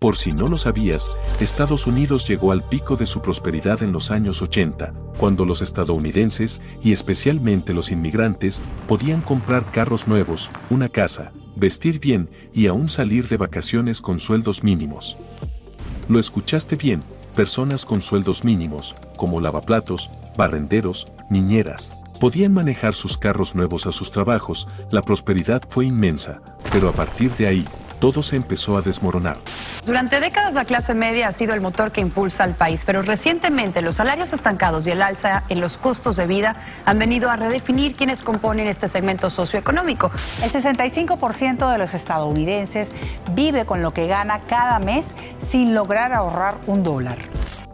Por si no lo sabías, Estados Unidos llegó al pico de su prosperidad en los años 80, cuando los estadounidenses, y especialmente los inmigrantes, podían comprar carros nuevos, una casa, vestir bien y aún salir de vacaciones con sueldos mínimos. Lo escuchaste bien, personas con sueldos mínimos, como lavaplatos, barrenderos, niñeras, podían manejar sus carros nuevos a sus trabajos. La prosperidad fue inmensa, pero a partir de ahí, todo se empezó a desmoronar. Durante décadas la clase media ha sido el motor que impulsa al país, pero recientemente los salarios estancados y el alza en los costos de vida han venido a redefinir quiénes componen este segmento socioeconómico. El 65% de los estadounidenses vive con lo que gana cada mes sin lograr ahorrar $1.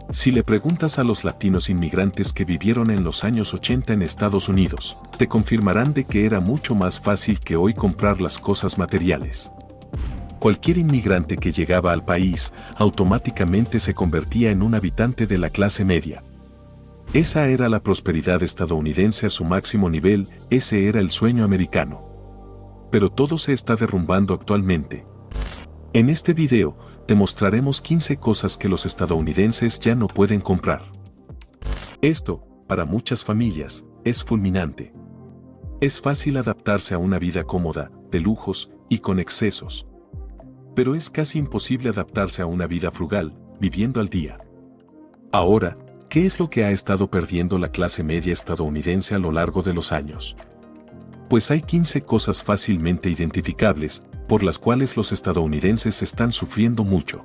Si le preguntas a los latinos inmigrantes que vivieron en los años 80 en Estados Unidos, te confirmarán de que era mucho más fácil que hoy comprar las cosas materiales. Cualquier inmigrante que llegaba al país automáticamente se convertía en un habitante de la clase media. Esa era la prosperidad estadounidense a su máximo nivel, ese era el sueño americano. Pero todo se está derrumbando actualmente. En este video, te mostraremos 15 cosas que los estadounidenses ya no pueden comprar. Esto, para muchas familias, es fulminante. Es fácil adaptarse a una vida cómoda, de lujos y con excesos. Pero es casi imposible adaptarse a una vida frugal, viviendo al día. Ahora, ¿qué es lo que ha estado perdiendo la clase media estadounidense a lo largo de los años? Pues hay 15 cosas fácilmente identificables, por las cuales los estadounidenses están sufriendo mucho.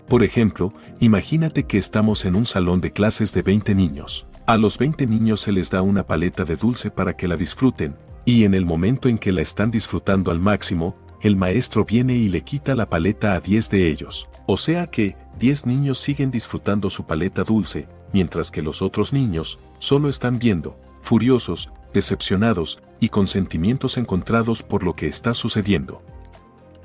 Por ejemplo, imagínate que estamos en un salón de clases de 20 niños. A los 20 niños se les da una paleta de dulce para que la disfruten, y en el momento en que la están disfrutando al máximo, el maestro viene y le quita la paleta a 10 de ellos. O sea que, 10 niños siguen disfrutando su paleta dulce, mientras que los otros niños solo están viendo, furiosos, decepcionados y con sentimientos encontrados por lo que está sucediendo.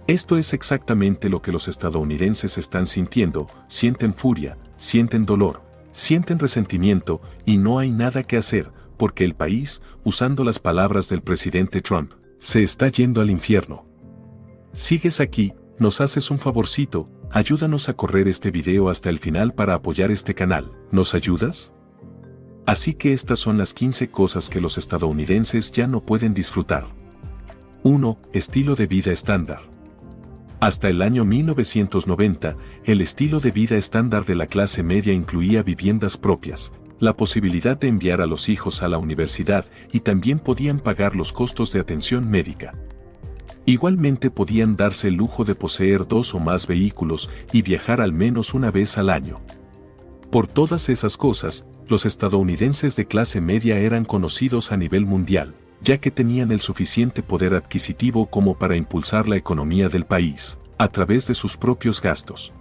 Esto es exactamente lo que los estadounidenses están sintiendo, sienten furia, sienten dolor, sienten resentimiento y no hay nada que hacer, porque el país, usando las palabras del presidente Trump, se está yendo al infierno. ¿Sigues aquí? ¿Nos haces un favorcito? Ayúdanos a correr este video hasta el final para apoyar este canal. ¿Nos ayudas? Así que estas son las 15 cosas que los estadounidenses ya no pueden disfrutar. 1. Estilo de vida estándar. Hasta el año 1990, el estilo de vida estándar de la clase media incluía viviendas propias, la posibilidad de enviar a los hijos a la universidad y también podían pagar los costos de atención médica. Igualmente podían darse el lujo de poseer 2 o más vehículos y viajar al menos una vez al año. Por todas esas cosas, los estadounidenses de clase media eran conocidos a nivel mundial, ya que tenían el suficiente poder adquisitivo como para impulsar la economía del país, a través de sus propios gastos.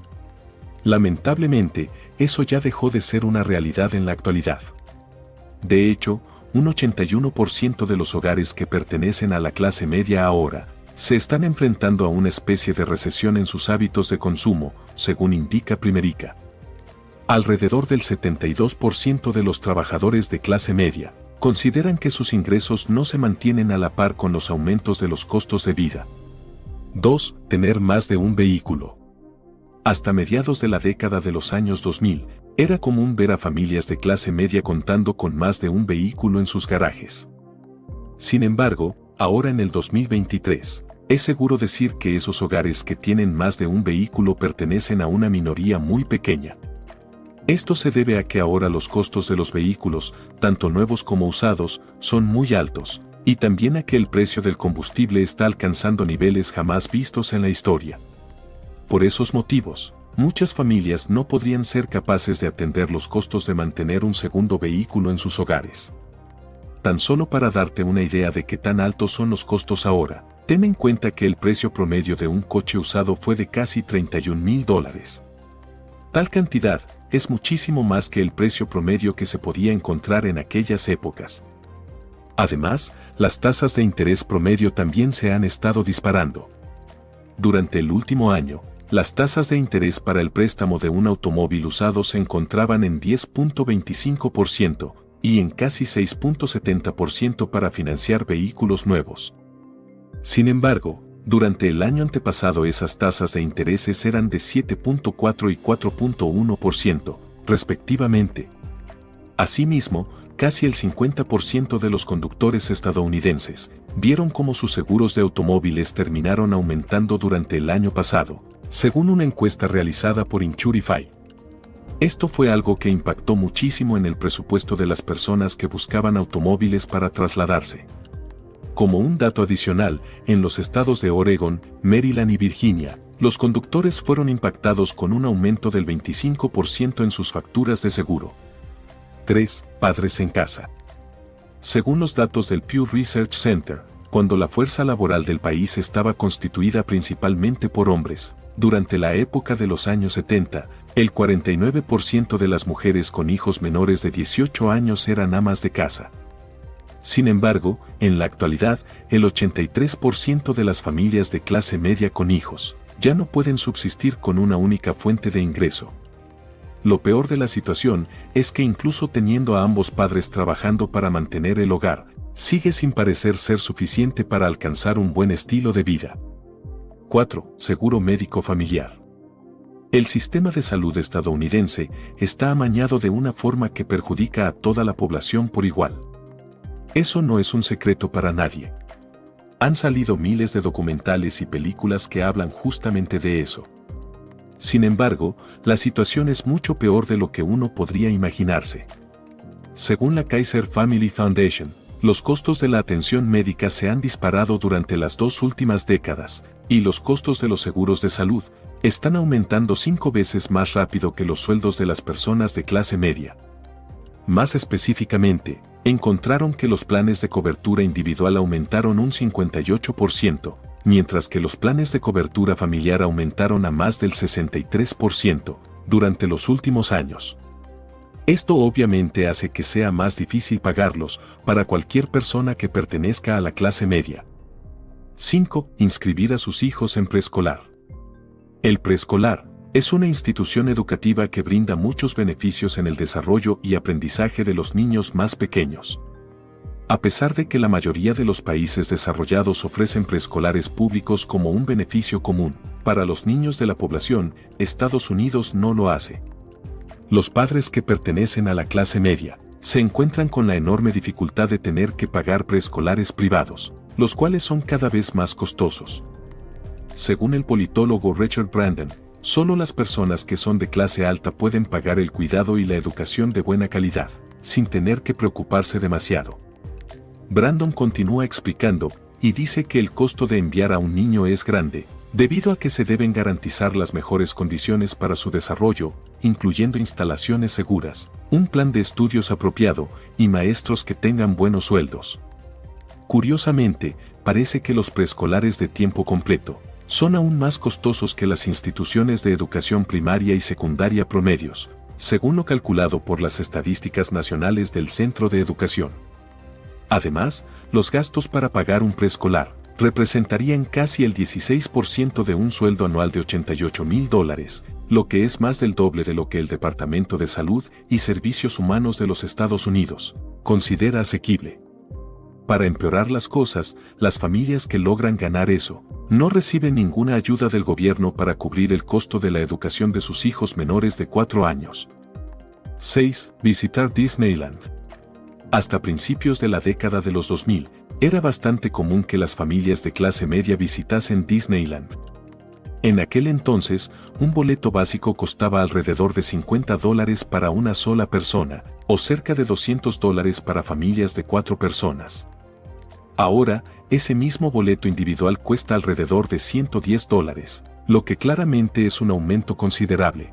Lamentablemente, eso ya dejó de ser una realidad en la actualidad. De hecho, un 81% de los hogares que pertenecen a la clase media ahora, se están enfrentando a una especie de recesión en sus hábitos de consumo, según indica Primerica. Alrededor del 72% de los trabajadores de clase media consideran que sus ingresos no se mantienen a la par con los aumentos de los costos de vida. 2. Tener más de un vehículo. Hasta mediados de la década de los años 2000, era común ver a familias de clase media contando con más de un vehículo en sus garajes. Sin embargo, ahora en el 2023, es seguro decir que esos hogares que tienen más de un vehículo pertenecen a una minoría muy pequeña. Esto se debe a que ahora los costos de los vehículos, tanto nuevos como usados, son muy altos, y también a que el precio del combustible está alcanzando niveles jamás vistos en la historia. Por esos motivos, muchas familias no podrían ser capaces de atender los costos de mantener un segundo vehículo en sus hogares. Tan solo para darte una idea de qué tan altos son los costos ahora, ten en cuenta que el precio promedio de un coche usado fue de casi $31,000. Tal cantidad es muchísimo más que el precio promedio que se podía encontrar en aquellas épocas. Además, las tasas de interés promedio también se han estado disparando. Durante el último año, las tasas de interés para el préstamo de un automóvil usado se encontraban en 10.25%, y en casi 6.70% para financiar vehículos nuevos. Sin embargo, Durante el año antepasado esas tasas de intereses eran de 7.4 y 4.1%, respectivamente. Asimismo, casi el 50% de los conductores estadounidenses vieron cómo sus seguros de automóviles terminaron aumentando durante el año pasado, según una encuesta realizada por Insurify. Esto fue algo que impactó muchísimo en el presupuesto de las personas que buscaban automóviles para trasladarse. Como un dato adicional, en los estados de Oregon, Maryland y Virginia, los conductores fueron impactados con un aumento del 25% en sus facturas de seguro. 3. Padres en casa. Según los datos del Pew Research Center, cuando la fuerza laboral del país estaba constituida principalmente por hombres, durante la época de los años 70, el 49% de las mujeres con hijos menores de 18 años eran amas de casa. Sin embargo, en la actualidad, el 83% de las familias de clase media con hijos ya no pueden subsistir con una única fuente de ingreso. Lo peor de la situación es que incluso teniendo a ambos padres trabajando para mantener el hogar, sigue sin parecer ser suficiente para alcanzar un buen estilo de vida. 4. Seguro médico familiar. El sistema de salud estadounidense está amañado de una forma que perjudica a toda la población por igual. Eso no es un secreto para nadie. Han salido miles de documentales y películas que hablan justamente de eso. Sin embargo, la situación es mucho peor de lo que uno podría imaginarse. Según la Kaiser Family Foundation, los costos de la atención médica se han disparado durante las 2 últimas décadas, y los costos de los seguros de salud están aumentando 5 veces más rápido que los sueldos de las personas de clase media. Más específicamente, encontraron que los planes de cobertura individual aumentaron un 58%, mientras que los planes de cobertura familiar aumentaron a más del 63% durante los últimos años. Esto obviamente hace que sea más difícil pagarlos para cualquier persona que pertenezca a la clase media. 5. Inscribir a sus hijos en preescolar. El preescolar es una institución educativa que brinda muchos beneficios en el desarrollo y aprendizaje de los niños más pequeños. A pesar de que la mayoría de los países desarrollados ofrecen preescolares públicos como un beneficio común, para los niños de la población, Estados Unidos no lo hace. Los padres que pertenecen a la clase media se encuentran con la enorme dificultad de tener que pagar preescolares privados, los cuales son cada vez más costosos. Según el politólogo Richard Brandon, solo las personas que son de clase alta pueden pagar el cuidado y la educación de buena calidad, sin tener que preocuparse demasiado. Brandon continúa explicando, y dice que el costo de enviar a un niño es grande, debido a que se deben garantizar las mejores condiciones para su desarrollo, incluyendo instalaciones seguras, un plan de estudios apropiado y maestros que tengan buenos sueldos. Curiosamente, parece que los preescolares de tiempo completo son aún más costosos que las instituciones de educación primaria y secundaria promedios, según lo calculado por las estadísticas nacionales del Centro de Educación. Además, los gastos para pagar un preescolar representarían casi el 16% de un sueldo anual de $88,000, lo que es más del doble de lo que el Departamento de Salud y Servicios Humanos de los Estados Unidos considera asequible. Para empeorar las cosas, las familias que logran ganar eso no reciben ninguna ayuda del gobierno para cubrir el costo de la educación de sus hijos menores de 4 años. 6. Visitar Disneyland. Hasta principios de la década de los 2000, era bastante común que las familias de clase media visitasen Disneyland. En aquel entonces, un boleto básico costaba alrededor de $50 para una sola persona, o cerca de $200 para familias de 4 personas. Ahora, ese mismo boleto individual cuesta alrededor de $110, lo que claramente es un aumento considerable.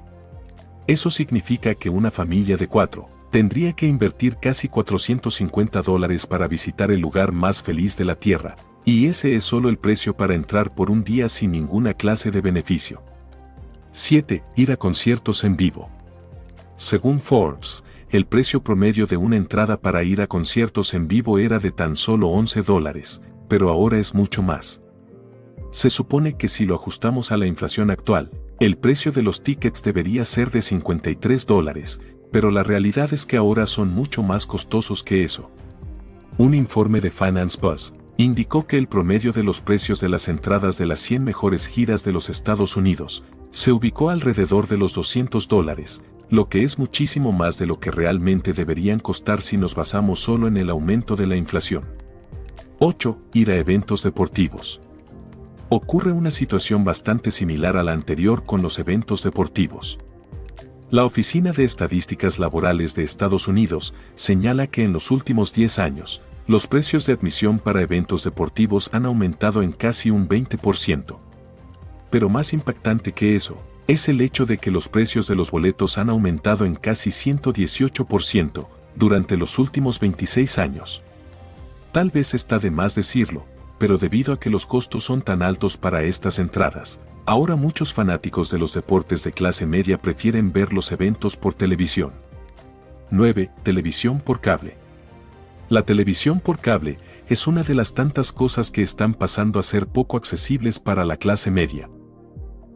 Eso significa que una familia de 4 tendría que invertir casi $450 para visitar el lugar más feliz de la Tierra, y ese es solo el precio para entrar por un día sin ninguna clase de beneficio. 7. Ir a conciertos en vivo. Según Forbes, el precio promedio de una entrada para ir a conciertos en vivo era de tan solo $11, pero ahora es mucho más. Se supone que si lo ajustamos a la inflación actual, el precio de los tickets debería ser de $53, pero la realidad es que ahora son mucho más costosos que eso. Un informe de Finance Buzz indicó que el promedio de los precios de las entradas de las 100 mejores giras de los Estados Unidos se ubicó alrededor de los $200, lo que es muchísimo más de lo que realmente deberían costar si nos basamos solo en el aumento de la inflación. 8. Ir a eventos deportivos. Ocurre una situación bastante similar a la anterior con los eventos deportivos. La Oficina de Estadísticas Laborales de Estados Unidos señala que en los últimos 10 años, los precios de admisión para eventos deportivos han aumentado en casi un 20%. Pero más impactante que eso, es el hecho de que los precios de los boletos han aumentado en casi 118% durante los últimos 26 años. Tal vez está de más decirlo, pero debido a que los costos son tan altos para estas entradas, ahora muchos fanáticos de los deportes de clase media prefieren ver los eventos por televisión. 9. Televisión por cable. La televisión por cable es una de las tantas cosas que están pasando a ser poco accesibles para la clase media.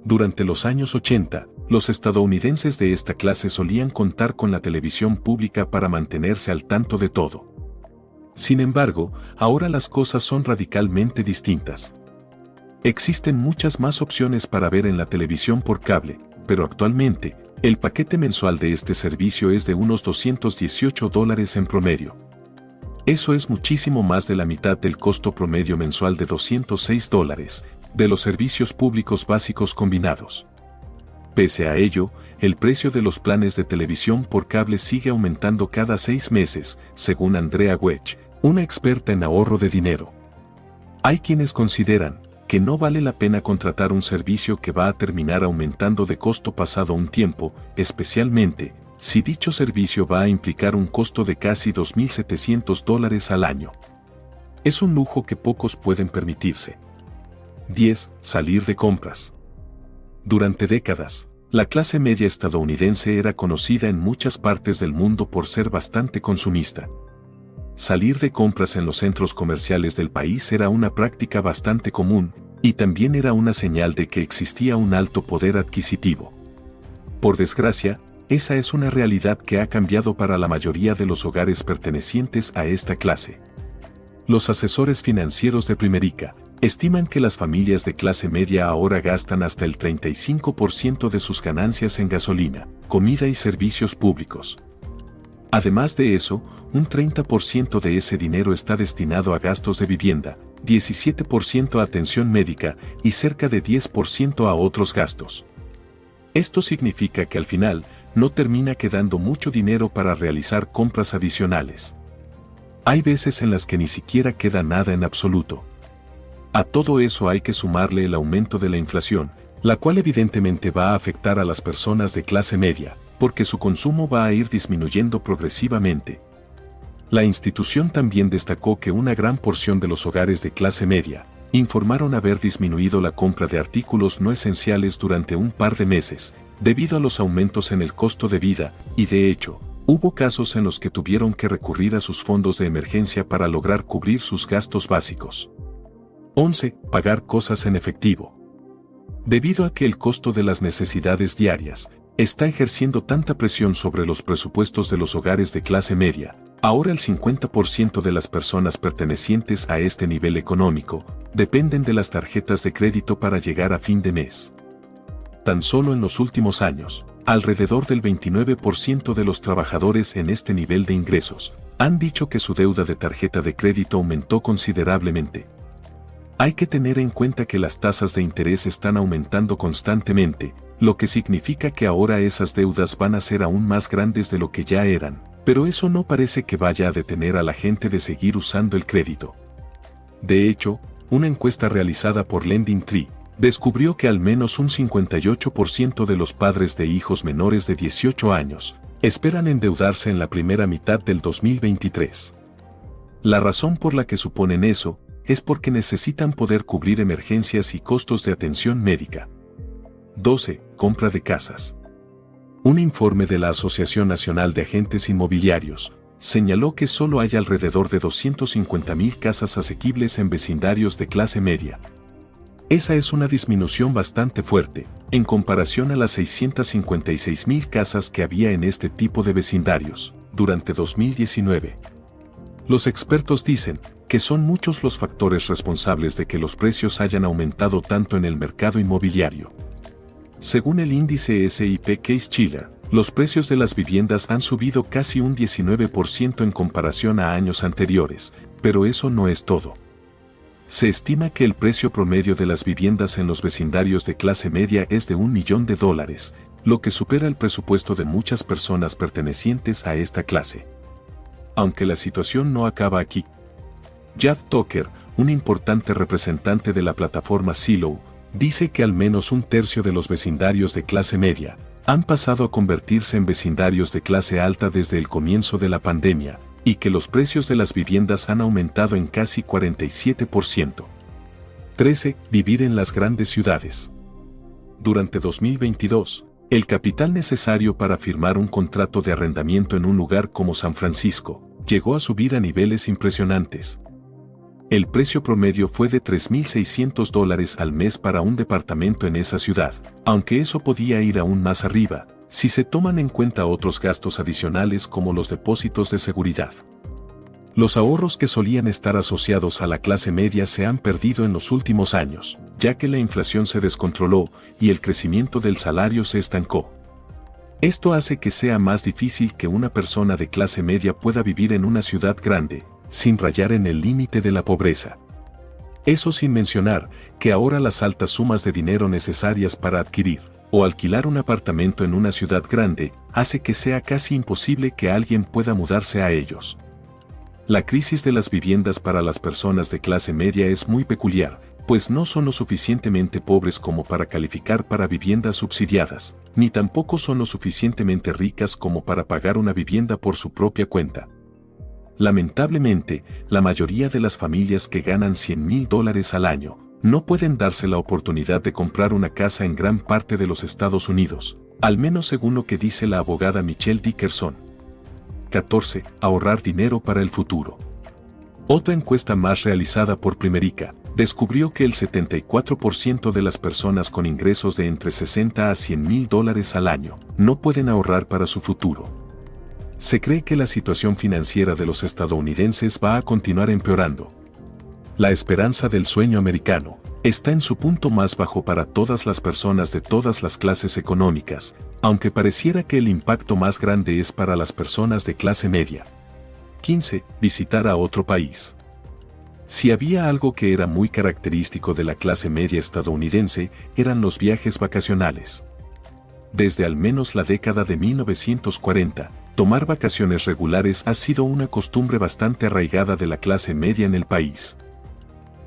Durante los años 80, los estadounidenses de esta clase solían contar con la televisión pública para mantenerse al tanto de todo. Sin embargo, ahora las cosas son radicalmente distintas. Existen muchas más opciones para ver en la televisión por cable, pero actualmente, el paquete mensual de este servicio es de unos $218 en promedio. Eso es muchísimo más de la mitad del costo promedio mensual de $206 de los servicios públicos básicos combinados. Pese a ello, el precio de los planes de televisión por cable sigue aumentando cada 6 meses, según Andrea Wedge, una experta en ahorro de dinero. Hay quienes consideran que no vale la pena contratar un servicio que va a terminar aumentando de costo pasado un tiempo, especialmente si dicho servicio va a implicar un costo de casi $2.700 al año. Es un lujo que pocos pueden permitirse. 10. Salir de compras. Durante décadas, la clase media estadounidense era conocida en muchas partes del mundo por ser bastante consumista. Salir de compras en los centros comerciales del país era una práctica bastante común, y también era una señal de que existía un alto poder adquisitivo. Por desgracia, esa es una realidad que ha cambiado para la mayoría de los hogares pertenecientes a esta clase. Los asesores financieros de Primerica estiman que las familias de clase media ahora gastan hasta el 35% de sus ganancias en gasolina, comida y servicios públicos. Además de eso, un 30% de ese dinero está destinado a gastos de vivienda, 17% a atención médica y cerca de 10% a otros gastos. Esto significa que al final, no termina quedando mucho dinero para realizar compras adicionales. Hay veces en las que ni siquiera queda nada en absoluto. A todo eso hay que sumarle el aumento de la inflación, la cual evidentemente va a afectar a las personas de clase media, porque su consumo va a ir disminuyendo progresivamente. La institución también destacó que una gran porción de los hogares de clase media informaron haber disminuido la compra de artículos no esenciales durante un par de meses, debido a los aumentos en el costo de vida, y de hecho, hubo casos en los que tuvieron que recurrir a sus fondos de emergencia para lograr cubrir sus gastos básicos. 11. Pagar cosas en efectivo. Debido a que el costo de las necesidades diarias está ejerciendo tanta presión sobre los presupuestos de los hogares de clase media, ahora el 50% de las personas pertenecientes a este nivel económico dependen de las tarjetas de crédito para llegar a fin de mes. Tan solo en los últimos años, alrededor del 29% de los trabajadores en este nivel de ingresos han dicho que su deuda de tarjeta de crédito aumentó considerablemente. Hay que tener en cuenta que las tasas de interés están aumentando constantemente, lo que significa que ahora esas deudas van a ser aún más grandes de lo que ya eran, pero eso no parece que vaya a detener a la gente de seguir usando el crédito. De hecho, una encuesta realizada por LendingTree descubrió que al menos un 58% de los padres de hijos menores de 18 años esperan endeudarse en la primera mitad del 2023. La razón por la que suponen eso es porque necesitan poder cubrir emergencias y costos de atención médica. 12. Compra de casas. Un informe de la Asociación Nacional de Agentes Inmobiliarios señaló que solo hay alrededor de 250,000 casas asequibles en vecindarios de clase media. Esa es una disminución bastante fuerte, en comparación a las 656,000 casas que había en este tipo de vecindarios, durante 2019. Los expertos dicen que son muchos los factores responsables de que los precios hayan aumentado tanto en el mercado inmobiliario. Según el índice S&P Case-Shiller, los precios de las viviendas han subido casi un 19% en comparación a años anteriores, pero eso no es todo. Se estima que el precio promedio de las viviendas en los vecindarios de clase media es de $1 millón, lo que supera el presupuesto de muchas personas pertenecientes a esta clase. Aunque la situación no acaba aquí. Jad Tucker, un importante representante de la plataforma Zillow, dice que al menos un tercio de los vecindarios de clase media han pasado a convertirse en vecindarios de clase alta desde el comienzo de la pandemia, y que los precios de las viviendas han aumentado en casi 47%. 13. Vivir en las grandes ciudades. Durante 2022, el capital necesario para firmar un contrato de arrendamiento en un lugar como San Francisco llegó a subir a niveles impresionantes. El precio promedio fue de $3,600 al mes para un departamento en esa ciudad, aunque eso podía ir aún más arriba, si se toman en cuenta otros gastos adicionales como los depósitos de seguridad. Los ahorros que solían estar asociados a la clase media se han perdido en los últimos años, ya que la inflación se descontroló y el crecimiento del salario se estancó. Esto hace que sea más difícil que una persona de clase media pueda vivir en una ciudad grande, sin rayar en el límite de la pobreza. Eso sin mencionar que ahora las altas sumas de dinero necesarias para adquirir o alquilar un apartamento en una ciudad grande hace que sea casi imposible que alguien pueda mudarse a ellos. La crisis de las viviendas para las personas de clase media es muy peculiar, pues no son lo suficientemente pobres como para calificar para viviendas subsidiadas, ni tampoco son lo suficientemente ricas como para pagar una vivienda por su propia cuenta. Lamentablemente, la mayoría de las familias que ganan $100,000 al año no pueden darse la oportunidad de comprar una casa en gran parte de los Estados Unidos, al menos según lo que dice la abogada Michelle Dickerson. 14. Ahorrar dinero para el futuro. Otra encuesta más realizada por Primerica descubrió que el 74% de las personas con ingresos de entre $60,000 a $100,000 al año no pueden ahorrar para su futuro. Se cree que la situación financiera de los estadounidenses va a continuar empeorando. La esperanza del sueño americano está en su punto más bajo para todas las personas de todas las clases económicas, aunque pareciera que el impacto más grande es para las personas de clase media. 15. Visitar a otro país. Si había algo que era muy característico de la clase media estadounidense, eran los viajes vacacionales. Desde al menos la década de 1940, tomar vacaciones regulares ha sido una costumbre bastante arraigada de la clase media en el país.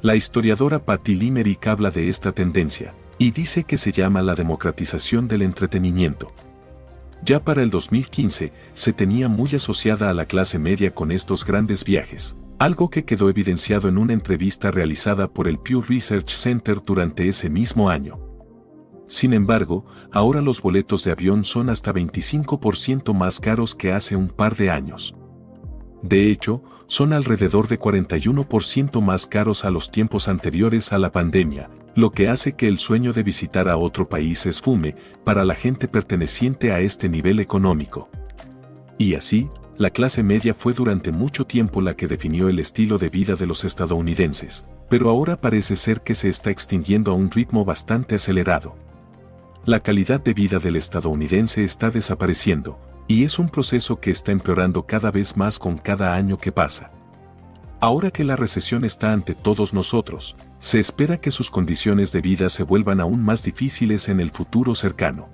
La historiadora Patty Limerick habla de esta tendencia, y dice que se llama la democratización del entretenimiento. Ya para el 2015, se tenía muy asociada a la clase media con estos grandes viajes, algo que quedó evidenciado en una entrevista realizada por el Pew Research Center durante ese mismo año. Sin embargo, ahora los boletos de avión son hasta 25% más caros que hace un par de años. De hecho, son alrededor de 41% más caros a los tiempos anteriores a la pandemia, lo que hace que el sueño de visitar a otro país se esfume para la gente perteneciente a este nivel económico. Y así, la clase media fue durante mucho tiempo la que definió el estilo de vida de los estadounidenses, pero ahora parece ser que se está extinguiendo a un ritmo bastante acelerado. La calidad de vida del estadounidense está desapareciendo, y es un proceso que está empeorando cada vez más con cada año que pasa. Ahora que la recesión está ante todos nosotros, se espera que sus condiciones de vida se vuelvan aún más difíciles en el futuro cercano.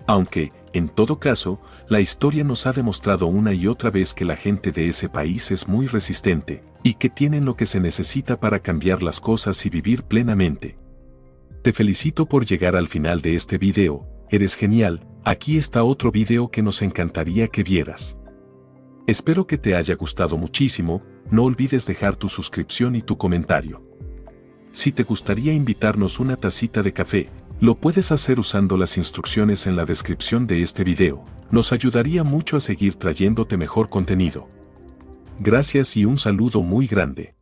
Aunque, en todo caso, la historia nos ha demostrado una y otra vez que la gente de ese país es muy resistente, y que tienen lo que se necesita para cambiar las cosas y vivir plenamente. Te felicito por llegar al final de este video, eres genial, aquí está otro video que nos encantaría que vieras. Espero que te haya gustado muchísimo, no olvides dejar tu suscripción y tu comentario. Si te gustaría invitarnos una tacita de café, lo puedes hacer usando las instrucciones en la descripción de este video, nos ayudaría mucho a seguir trayéndote mejor contenido. Gracias y un saludo muy grande.